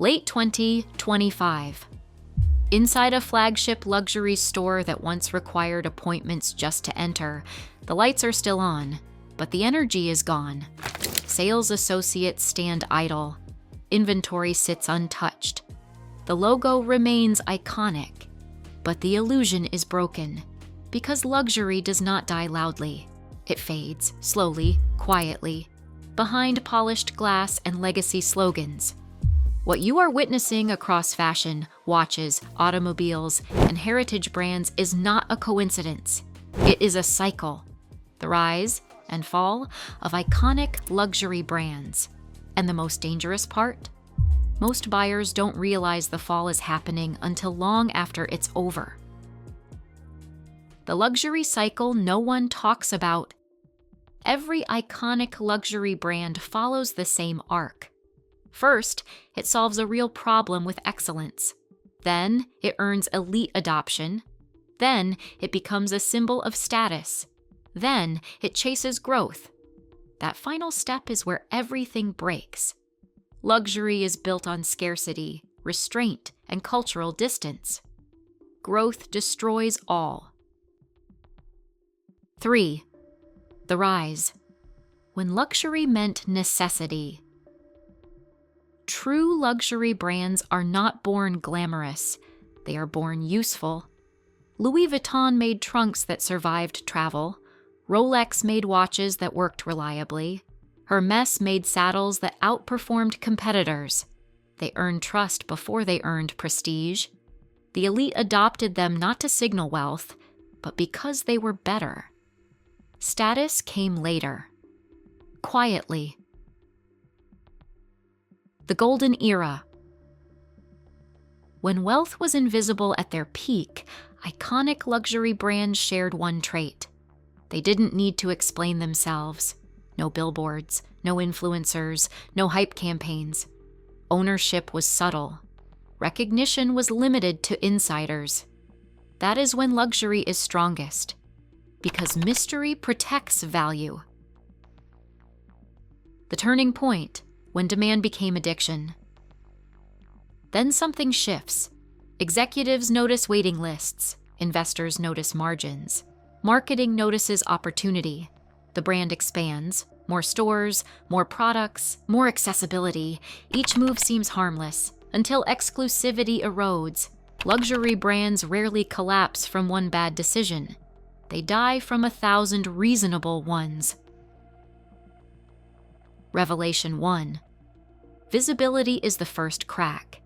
Late 2025. Inside a flagship luxury store that once required appointments just to enter, the lights are still on, but the energy is gone. Sales associates stand idle. Inventory sits untouched. The logo remains iconic, but the illusion is broken because luxury does not die loudly. It fades, slowly, quietly, behind polished glass and legacy slogans. What you are witnessing across fashion, watches, automobiles, and heritage brands is not a coincidence. It is a cycle. The rise and fall of iconic luxury brands. And the most dangerous part? Most buyers don't realize the fall is happening until long after it's over. The luxury cycle no one talks about. Every iconic luxury brand follows the same arc. First, it solves a real problem with excellence. Then, it earns elite adoption. Then, it becomes a symbol of status. Then, it chases growth. That final step is where everything breaks. Luxury is built on scarcity, restraint, and cultural distance. Growth destroys all. 3. The rise. When luxury meant necessity. True luxury brands are not born glamorous. They are born useful. Louis Vuitton made trunks that survived travel. Rolex made watches that worked reliably. Hermès made saddles that outperformed competitors. They earned trust before they earned prestige. The elite adopted them not to signal wealth, but because they were better. Status came later. Quietly. The Golden Era. When wealth was invisible at their peak, iconic luxury brands shared one trait. They didn't need to explain themselves. No billboards, no influencers, no hype campaigns. Ownership was subtle. Recognition was limited to insiders. That is when luxury is strongest, because mystery protects value. The turning point, when demand became addiction. Then something shifts. Executives notice waiting lists. Investors notice margins. Marketing notices opportunity. The brand expands. More stores, more products, more accessibility. Each move seems harmless, until exclusivity erodes. Luxury brands rarely collapse from one bad decision. They die from 1,000 reasonable ones. Revelation 1. Visibility is the first crack.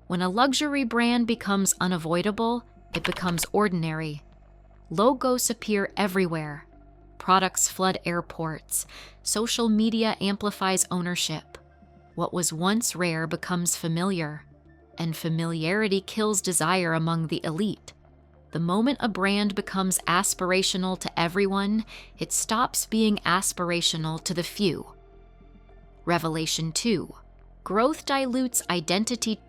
When a luxury brand becomes unavoidable, it becomes ordinary. Logos appear everywhere. Products flood airports. Social media amplifies ownership. What was once rare becomes familiar, and familiarity kills desire among the elite. The moment a brand becomes aspirational to everyone, it stops being aspirational to the few. Revelation 2. Growth dilutes identity.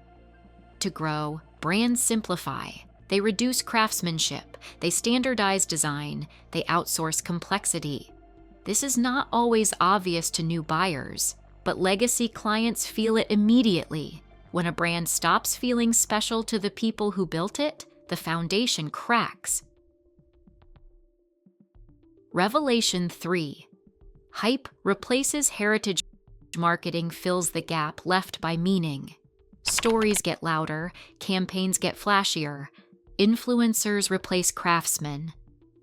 To grow, brands simplify. They reduce craftsmanship. They standardize design. They outsource complexity. This is not always obvious to new buyers, but legacy clients feel it immediately. When a brand stops feeling special to the people who built it, the foundation cracks. Revelation 3. Hype replaces heritage. Marketing fills the gap left by meaning. Stories get louder, campaigns get flashier. Influencers replace craftsmen.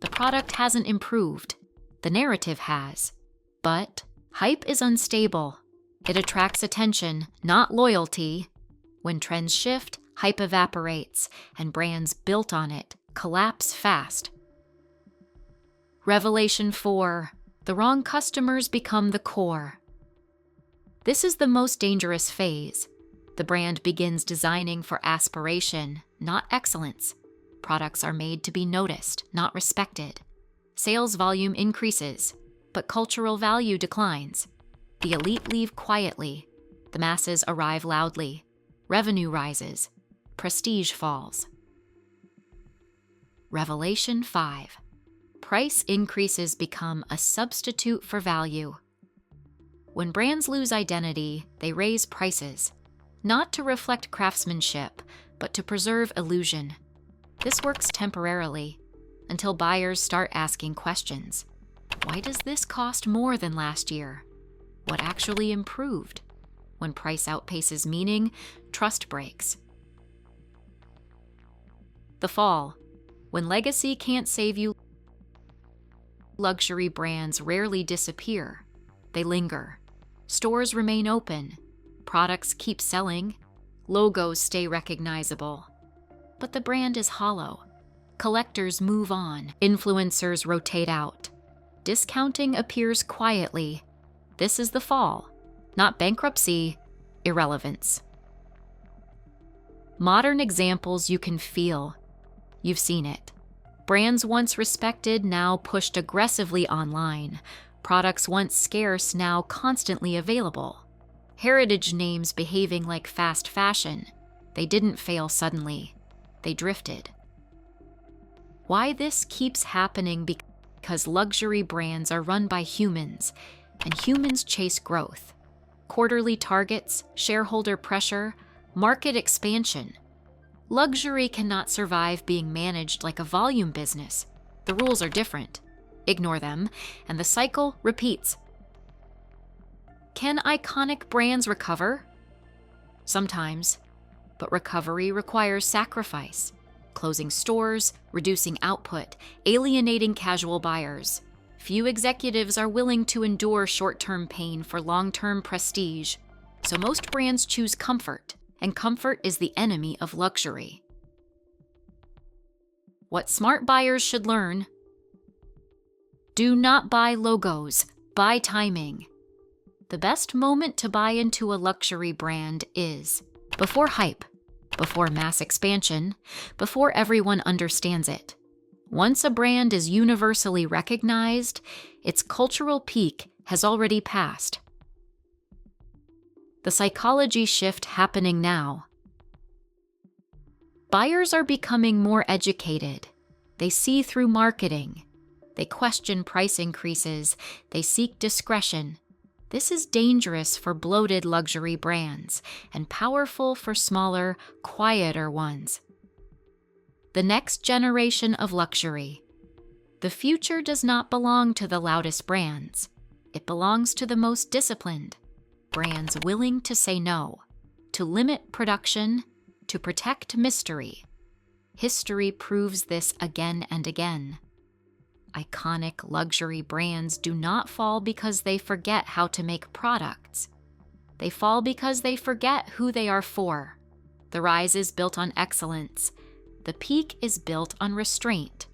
The product hasn't improved. The narrative has. But hype is unstable. It attracts attention, not loyalty. When trends shift, hype evaporates, and brands built on it collapse fast. Revelation 4. The wrong customers become the core. This is the most dangerous phase. The brand begins designing for aspiration, not excellence. Products are made to be noticed, not respected. Sales volume increases, but cultural value declines. The elite leave quietly. The masses arrive loudly. Revenue rises. Prestige falls. Revelation 5. Price increases become a substitute for value. When brands lose identity, they raise prices. not to reflect craftsmanship, but to preserve illusion. This works temporarily, until buyers start asking questions. Why does this cost more than last year? What actually improved? When price outpaces meaning, trust breaks. The fall. When legacy can't save you, luxury brands rarely disappear. They linger. Stores remain open. Products keep selling. Logos stay recognizable. But the brand is hollow. Collectors move on. Influencers rotate out. Discounting appears quietly. This is the fall. Not bankruptcy, irrelevance. Modern examples you can feel. You've seen it. Brands once respected, now pushed aggressively online. Products once scarce, now constantly available. Heritage names behaving like fast fashion. They didn't fail suddenly. They drifted. Why this keeps happening? Because luxury brands are run by humans, and humans chase growth. Quarterly targets, shareholder pressure, market expansion. Luxury cannot survive being managed like a volume business. The rules are different. Ignore them, and the cycle repeats. Can iconic brands recover? Sometimes, but recovery requires sacrifice. Closing stores, reducing output, alienating casual buyers. Few executives are willing to endure short-term pain for long-term prestige, so most brands choose comfort, and comfort is the enemy of luxury. What smart buyers should learn: do not buy logos, buy timing. The best moment to buy into a luxury brand is before hype, before mass expansion, before everyone understands it. Once a brand is universally recognized, its cultural peak has already passed. The psychology shift happening now. Buyers are becoming more educated. They see through marketing. They question price increases. They seek discretion. This is dangerous for bloated luxury brands and powerful for smaller, quieter ones. The next generation of luxury. The future does not belong to the loudest brands. It belongs to the most disciplined. Brands willing to say no, to limit production, to protect mystery. History proves this again and again. Iconic luxury brands do not fall because they forget how to make products. They fall because they forget who they are for. The rise is built on excellence. The peak is built on restraint.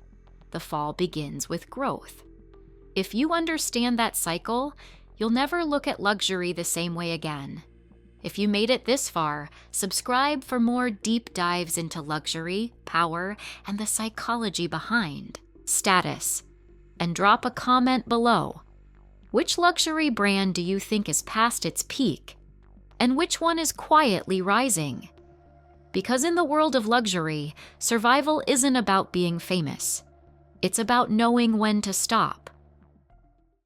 The fall begins with growth. If you understand that cycle, you'll never look at luxury the same way again. If you made it this far, subscribe for more deep dives into luxury, power, and the psychology behind status. And drop a comment below. Which luxury brand do you think is past its peak? And which one is quietly rising? Because in the world of luxury, survival isn't about being famous. It's about knowing when to stop.